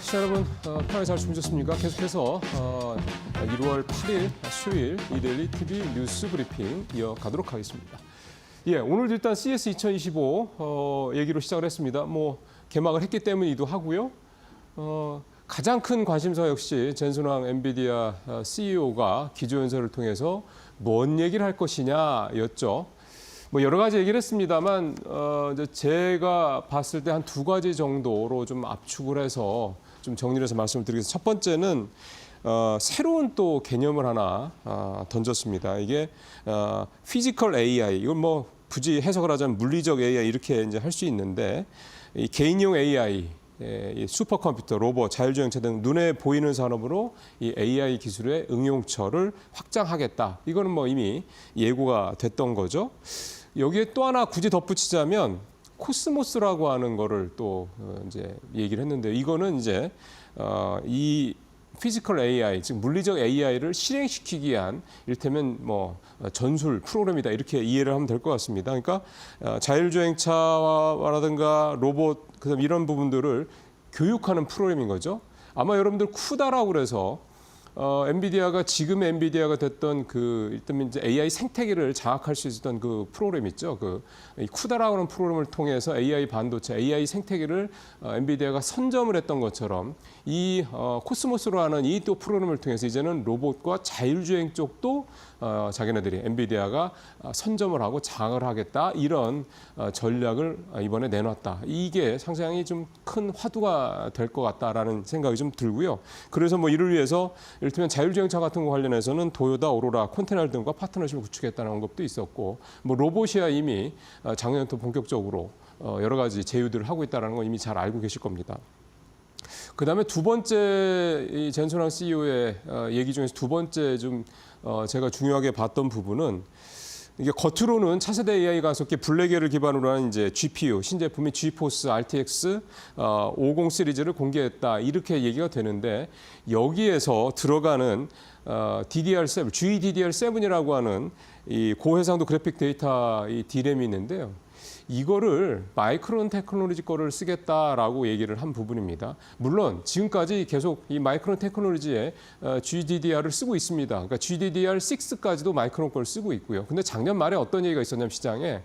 시청자 여러분, 평일 잘 주무셨습니까? 계속해서 1월 8일 수요일 이데일리 TV 뉴스 브리핑 이어가도록 하겠습니다. 예, 오늘 일단 CES 2025 얘기로 시작을 했습니다. 뭐 개막을 했기 때문이기도 하고요. 가장 큰 관심사 역시 젠슨황 엔비디아 CEO가 기조연설을 통해서 뭔 얘기를 할 것이냐였죠. 뭐 여러 가지 얘기를 했습니다만 이제 제가 봤을 때 한 두 가지 정도로 좀 압축을 해서 좀 정리를 해서 말씀을 드리겠습니다. 첫 번째는 새로운 또 개념을 하나 던졌습니다. 이게 피지컬 AI, 이건 뭐 굳이 해석을 하자면 물리적 AI 이렇게 이제 할 수 있는데 이 개인용 AI, 이 슈퍼컴퓨터, 로봇, 자율주행차 등 눈에 보이는 산업으로 이 AI 기술의 응용처를 확장하겠다. 이거는 뭐 이미 예고가 됐던 거죠. 여기에 또 하나 굳이 덧붙이자면 코스모스라고 하는 거를 또 이제 얘기를 했는데 이거는 이제 이 피지컬 AI, 즉 물리적 AI를 실행시키기 위한 이를테면 뭐 전술 프로그램이다 이렇게 이해를 하면 될 것 같습니다. 그러니까 자율주행차라든가 로봇 그다음 이런 부분들을 교육하는 프로그램인 거죠. 아마 여러분들 쿠다라고 그래서 엔비디아가 지금의 엔비디아가 됐던 그 일단 이제 AI 생태계를 장악할 수 있었던 그 프로그램 있죠. 그 쿠다라고 하는 프로그램을 통해서 AI 반도체, AI 생태계를 엔비디아가 선점을 했던 것처럼 이 코스모스로 하는 이 또 프로그램을 통해서 이제는 로봇과 자율주행 쪽도 자기네들이 엔비디아가 선점을 하고 장을 하겠다 이런 전략을 이번에 내놨다. 이게 상당히 좀 큰 화두가 될 것 같다라는 생각이 좀 들고요. 그래서 뭐 이를 위해서 이를테면 자율주행차 같은 거 관련해서는 도요타, 오로라, 컨테널 등과 파트너십을 구축했다는 언급도 있었고 뭐 로봇이야 이미 작년부터 본격적으로 여러 가지 제휴들을 하고 있다는 거 이미 잘 알고 계실 겁니다. 그다음에 두 번째 이 젠슨황 CEO의 얘기 중에서 두 번째 좀 제가 중요하게 봤던 부분은 이게 겉으로는 차세대 AI 가속기 블랙웰을 기반으로 한 이제 GPU 신제품인 지포스 RTX 50 시리즈를 공개했다 이렇게 얘기가 되는데 여기에서 들어가는 DDR7, GDDR7이라고 하는 이 고해상도 그래픽 데이터 이 D램이 있는데요. 이거를 마이크론 테크놀로지 거를 쓰겠다라고 얘기를 한 부분입니다. 물론 지금까지 계속 이 마이크론 테크놀로지에 GDDR을 쓰고 있습니다. 그러니까 GDDR6까지도 마이크론 걸 쓰고 있고요. 근데 작년 말에 어떤 얘기가 있었냐면 시장에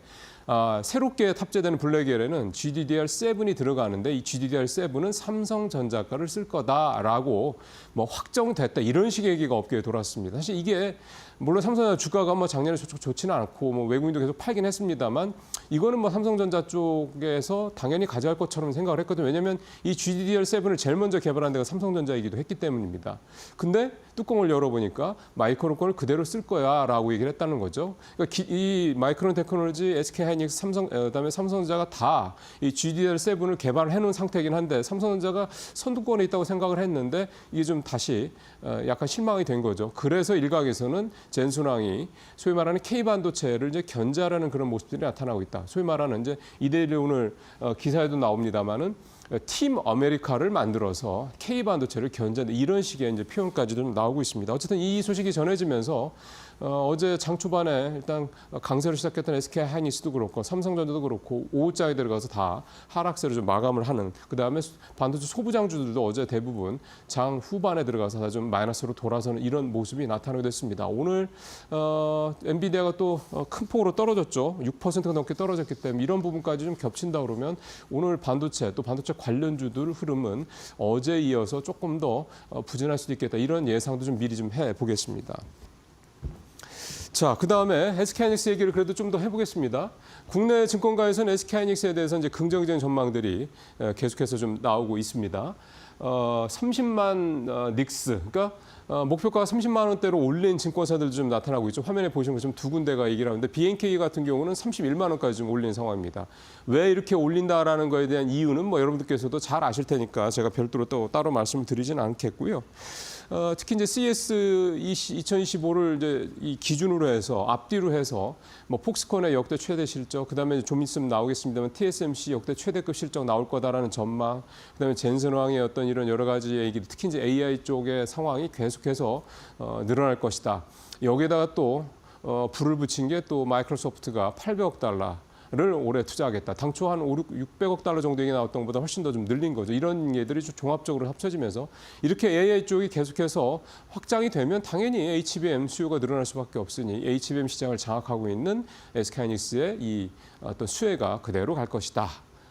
새롭게 탑재되는 블랙웰에는 GDDR7이 들어가는데 이 GDDR7은 삼성전자 거를 쓸 거다라고 뭐 확정됐다 이런 식의 얘기가 업계에 돌았습니다. 사실 이게 물론 삼성전자 주가가 뭐 작년에 좋지는 않고 뭐 외국인도 계속 팔긴 했습니다만 이거는 뭐 삼성전자 쪽에서 당연히 가져갈 것처럼 생각을 했거든요. 왜냐하면 이 GDDR7을 제일 먼저 개발한 데가 삼성전자이기도 했기 때문입니다. 근데 뚜껑을 열어보니까 마이크론 걸 그대로 쓸 거야라고 얘기를 했다는 거죠. 그러니까 이 마이크론 테크놀로지, SK하이닉스, 삼성, 그다음에 삼성전자가 다 이 GDDR7을 개발해 놓은 상태이긴 한데 삼성전자가 선두권에 있다고 생각을 했는데 이게 좀 다시 약간 실망이 된 거죠. 그래서 일각에서는 젠슨황이 소위 말하는 K반도체를 이제 견제하라는 그런 모습들이 나타나고 있다. 소위 말하는 이제 이데일리 오늘 기사에도 나옵니다만은 팀 아메리카를 만들어서 K반도체를 견제한다. 이런 식의 이제 표현까지도 좀 나오고 있습니다. 어쨌든 이 소식이 전해지면서 어제 장 초반에 일단 강세로 시작했던 SK하이닉스도 그렇고 삼성전자도 그렇고 5호장에 들어가서 다 하락세로 좀 마감을 하는 그다음에 반도체 소부장주들도 어제 대부분 장 후반에 들어가서 다 좀 마이너스로 돌아서는 이런 모습이 나타나게 됐습니다. 오늘 엔비디아가 또 큰 폭으로 떨어졌죠. 6%가 넘게 떨어졌기 때문에 이런 부분까지 좀 겹친다 그러면 오늘 반도체 또 반도체 관련주들 흐름은 어제 이어서 조금 더 부진할 수도 있겠다. 이런 예상도 좀 미리 좀 해보겠습니다. 자, 그다음에 SK하이닉스 얘기를 그래도 좀 더 해보겠습니다. 국내 증권가에서는 SK하이닉스에 대해서 이제 긍정적인 전망들이 계속해서 좀 나오고 있습니다. 30만 닉스, 그러니까 목표가 30만 원대로 올린 증권사들도 좀 나타나고 있죠. 화면에 보시는 것처럼 두 군데가 얘기를 하는데 BNK 같은 경우는 31만 원까지 좀 올린 상황입니다. 왜 이렇게 올린다라는 거에 대한 이유는 뭐 여러분들께서도 잘 아실 테니까 제가 별도로 또 따로 말씀을 드리지는 않겠고요. 특히 이제 CES 2025를 이제 이 기준으로 해서 앞뒤로 해서 뭐 폭스콘의 역대 최대 실적, 그다음에 좀 있으면 나오겠습니다만 TSMC 역대 최대급 실적 나올 거다라는 전망, 그다음에 젠슨황의 어떤 이런 여러 가지 얘기, 특히 이제 AI 쪽의 상황이 계속해서 늘어날 것이다. 여기에다가 또 불을 붙인 게 또 마이크로소프트가 800억 달러 올해 투자하겠다. 당초 한 600억 달러 정도 얘기 나왔던 것보다 훨씬 더 좀 늘린 거죠. 이런 예들이 좀 종합적으로 합쳐지면서 이렇게 AI 쪽이 계속해서 확장이 되면 당연히 HBM 수요가 늘어날 수밖에 없으니 HBM 시장을 장악하고 있는 SK하이닉스의 이 어떤 수혜가 그대로 갈 것이다.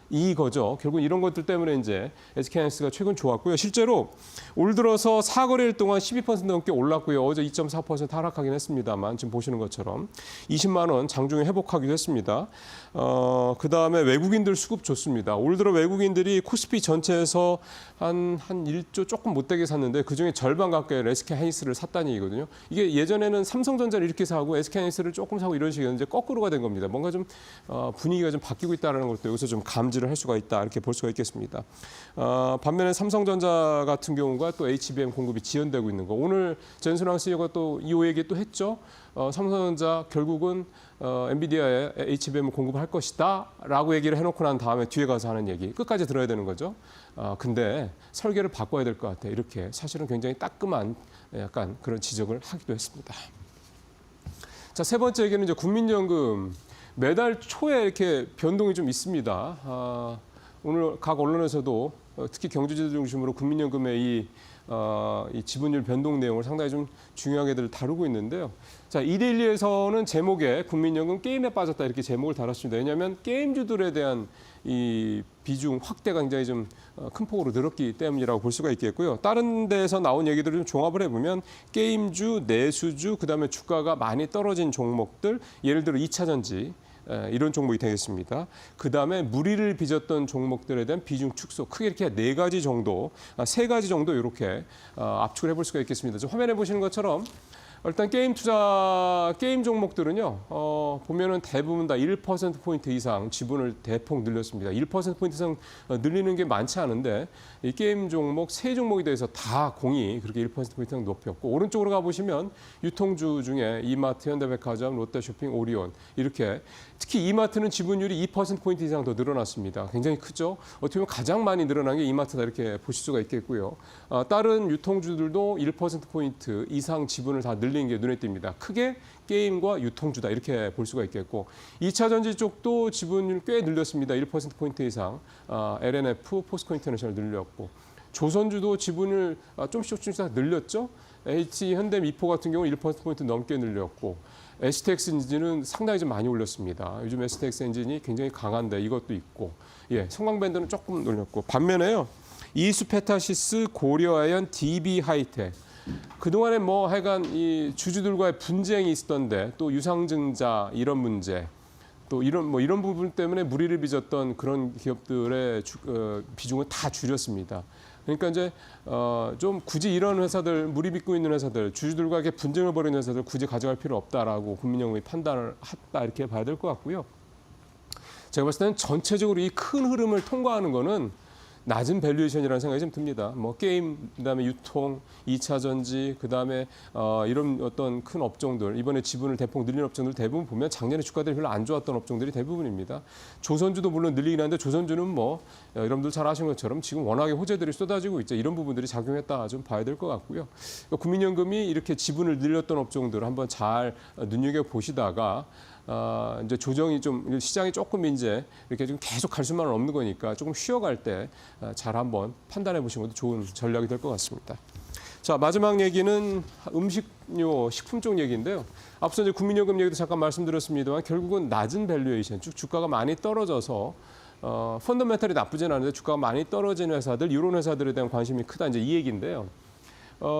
이거죠. 결국 이런 것들 때문에 이제 SK하이닉스가 최근 좋았고요. 실제로 올 들어서 4거래일 동안 12% 넘게 올랐고요. 어제 2.4% 하락하긴 했습니다만 지금 보시는 것처럼 20만 원 장중에 회복하기도 했습니다. 그다음에 외국인들 수급 좋습니다. 올 들어 외국인들이 코스피 전체에서 한 1조 조금 못되게 샀는데 그중에 절반 가까이 SK하이닉스를 샀다는 얘기거든요. 이게 예전에는 삼성전자를 이렇게 사고 SK하이닉스를 조금 사고 이런 식이었는데 거꾸로가 된 겁니다. 뭔가 좀 분위기가 좀 바뀌고 있다는 것도 여기서 좀 감지를 할 수가 있다 이렇게 볼 수가 있겠습니다. 반면에 삼성전자 같은 경우가 또 HBM 공급이 지연되고 있는 거. 오늘 전순환 CEO가 또 이 얘기 또 했죠. 삼성전자 결국은 엔비디아에 HBM을 공급할 것이다라고 얘기를 해놓고 난 다음에 뒤에 가서 하는 얘기 끝까지 들어야 되는 거죠. 근데 설계를 바꿔야 될 것 같아. 이렇게 사실은 굉장히 따끔한 약간 그런 지적을 하기도 했습니다. 자, 세 번째 얘기는 이제 국민연금. 매달 초에 이렇게 변동이 좀 있습니다. 오늘 각 언론에서도 특히 경주지들 중심으로 국민연금의 이 지분율 변동 내용을 상당히 좀 중요하게들 다루고 있는데요. 자, 이데일리에서는 제목에 국민연금 게임에 빠졌다 이렇게 제목을 달았습니다. 왜냐하면 게임주들에 대한 이 비중 확대가 굉장히 좀 큰 폭으로 늘었기 때문이라고 볼 수가 있겠고요. 다른 데서 나온 얘기들을 좀 종합을 해보면 게임주, 내수주, 그다음에 주가가 많이 떨어진 종목들, 예를 들어 2차 전지, 이런 종목이 되겠습니다. 그다음에 무리를 빚었던 종목들에 대한 비중 축소, 크게 이렇게 네 가지 정도 이렇게 압축을 해볼 수가 있겠습니다. 지금 화면에 보시는 것처럼 일단 게임 종목들은요, 보면은 대부분 다 1%포인트 이상 지분을 대폭 늘렸습니다. 1%포인트 이상 늘리는 게 많지 않은데, 이 게임 종목, 세 종목에 대해서 다 공이 그렇게 1%포인트 이상 높였고, 오른쪽으로 가보시면 유통주 중에 이마트, 현대백화점, 롯데쇼핑, 오리온, 이렇게 특히 이마트는 지분율이 2%포인트 이상 더 늘어났습니다. 굉장히 크죠? 어떻게 보면 가장 많이 늘어난 게 이마트다 이렇게 보실 수가 있겠고요. 다른 유통주들도 1%포인트 이상 지분을 다 늘린 게 눈에 띕니다. 크게 게임과 유통주다 이렇게 볼 수가 있겠고 2차 전지 쪽도 지분율 꽤 늘렸습니다. 1%포인트 이상 LNF, 포스코 인터내셔널 늘렸고 조선주도 지분을 조금씩 늘렸죠. H, 현대, 미포 같은 경우 1%포인트 넘게 늘렸고 STX 엔진은 상당히 좀 많이 올렸습니다. 요즘 STX 엔진이 굉장히 강한데 이것도 있고 성광밴드는 조금 올렸고 반면에요. 이수페타시스, 고려아연, DB하이텍 그동안에 뭐 하여간 이 주주들과의 분쟁이 있었던데 또 유상증자 이런 문제 또 이런 부분 때문에 무리를 빚었던 그런 기업들의 비중을 다 줄였습니다. 그러니까 이제 좀 굳이 이런 회사들 무리 빚고 있는 회사들 주주들과 이렇게 분쟁을 벌이는 회사들 굳이 가져갈 필요 없다라고 국민연금이 판단을 했다 이렇게 봐야 될 것 같고요. 제가 봤을 때는 전체적으로 이 큰 흐름을 통과하는 거는 낮은 밸류에이션이라는 생각이 좀 듭니다. 뭐 게임, 그다음에 유통, 2차 전지, 그다음에 이런 어떤 큰 업종들, 이번에 지분을 대폭 늘린 업종들 대부분 보면 작년에 주가들이 별로 안 좋았던 업종들이 대부분입니다. 조선주도 물론 늘리긴 하는데 조선주는 뭐 여러분들 잘 아시는 것처럼 지금 워낙에 호재들이 쏟아지고 있죠. 이런 부분들이 작용했다 좀 봐야 될 것 같고요. 그러니까 국민연금이 이렇게 지분을 늘렸던 업종들을 한번 잘 눈여겨 보시다가 이제 조정이 좀 시장이 조금 이제 이렇게 좀 계속 갈 수만은 없는 거니까 조금 쉬어갈 때 잘 한번 판단해 보시는 것도 좋은 전략이 될 것 같습니다. 자, 마지막 얘기는 음식료, 식품 쪽 얘기인데요. 앞서 이제 국민연금 얘기도 잠깐 말씀드렸습니다만 결국은 낮은 밸류에이션, 즉 주가가 많이 떨어져서 펀더멘털이 나쁘진 않은데 주가가 많이 떨어진 회사들, 이런 회사들에 대한 관심이 크다 이제 이 얘기인데요.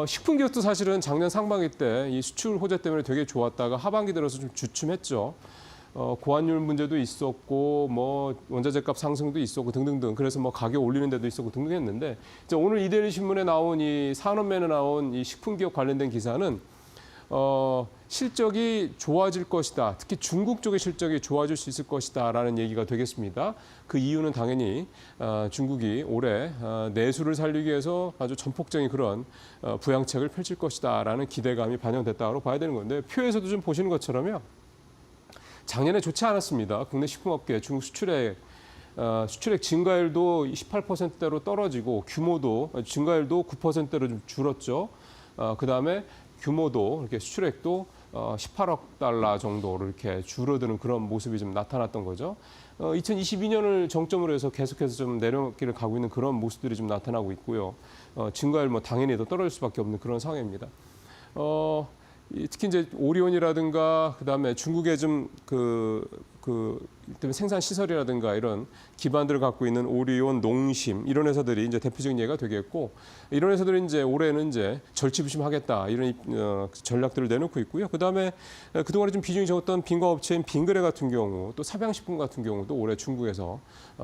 식품 기업도 사실은 작년 상반기 때 이 수출 호재 때문에 되게 좋았다가 하반기 들어서 좀 주춤했죠. 고환율 문제도 있었고 뭐 원자재값 상승도 있었고 등등등 그래서 뭐 가격 올리는 데도 있었고 등등 했는데 이제 오늘 이데일리 신문에 나온 이 산업맨에 나온 이 식품 기업 관련된 기사는 실적이 좋아질 것이다. 특히 중국 쪽의 실적이 좋아질 수 있을 것이다라는 얘기가 되겠습니다. 그 이유는 당연히 중국이 올해 내수를 살리기 위해서 아주 전폭적인 그런 부양책을 펼칠 것이다라는 기대감이 반영됐다고 봐야 되는 건데 표에서도 좀 보시는 것처럼요. 작년에 좋지 않았습니다. 국내 식품업계 중국 수출액 증가율도 18%대로 떨어지고 규모도 증가율도 9%대로 좀 줄었죠. 그다음에 규모도 이렇게 수출액도 18억 달러 정도로 이렇게 줄어드는 그런 모습이 좀 나타났던 거죠. 2022년을 정점으로 해서 계속해서 좀 내려가기를 가고 있는 그런 모습들이 좀 나타나고 있고요. 증가율 뭐 당연히 더 떨어질 수밖에 없는 그런 상황입니다. 특히 이제 오리온이라든가 그다음에 중국의 좀 생산 시설이라든가 이런 기반들을 갖고 있는 오리온, 농심 이런 회사들이 이제 대표적인 예가 되겠고, 이런 회사들이 이제 올해는 이제 절치부심하겠다 이런 전략들을 내놓고 있고요. 그다음에 그동안에 좀 비중이 적었던 빈과 업체인 빈그레 같은 경우, 또 사양식품 같은 경우도 올해 중국에서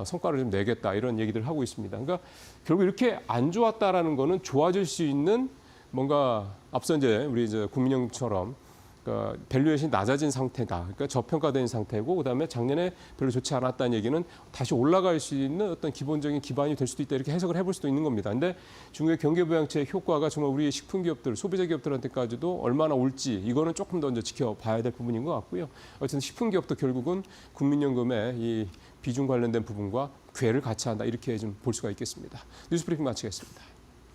성과를 좀 내겠다 이런 얘기들을 하고 있습니다. 그러니까 결국 이렇게 안 좋았다라는 거는 좋아질 수 있는 뭔가 앞서 우리 국민연금처럼 그러니까 밸류에이션이 낮아진 상태다. 그러니까 저평가된 상태고, 그다음에 작년에 별로 좋지 않았다는 얘기는 다시 올라갈 수 있는 어떤 기본적인 기반이 될 수도 있다. 이렇게 해석을 해볼 수도 있는 겁니다. 근데 중국의 경기부양체의 효과가 정말 우리 식품 기업들, 소비자 기업들한테까지도 얼마나 올지 이거는 조금 더 이제 지켜봐야 될 부분인 것 같고요. 어쨌든 식품 기업도 결국은 국민연금의 이 비중 관련된 부분과 궤를 같이 한다. 이렇게 좀 볼 수가 있겠습니다. 뉴스브리핑 마치겠습니다.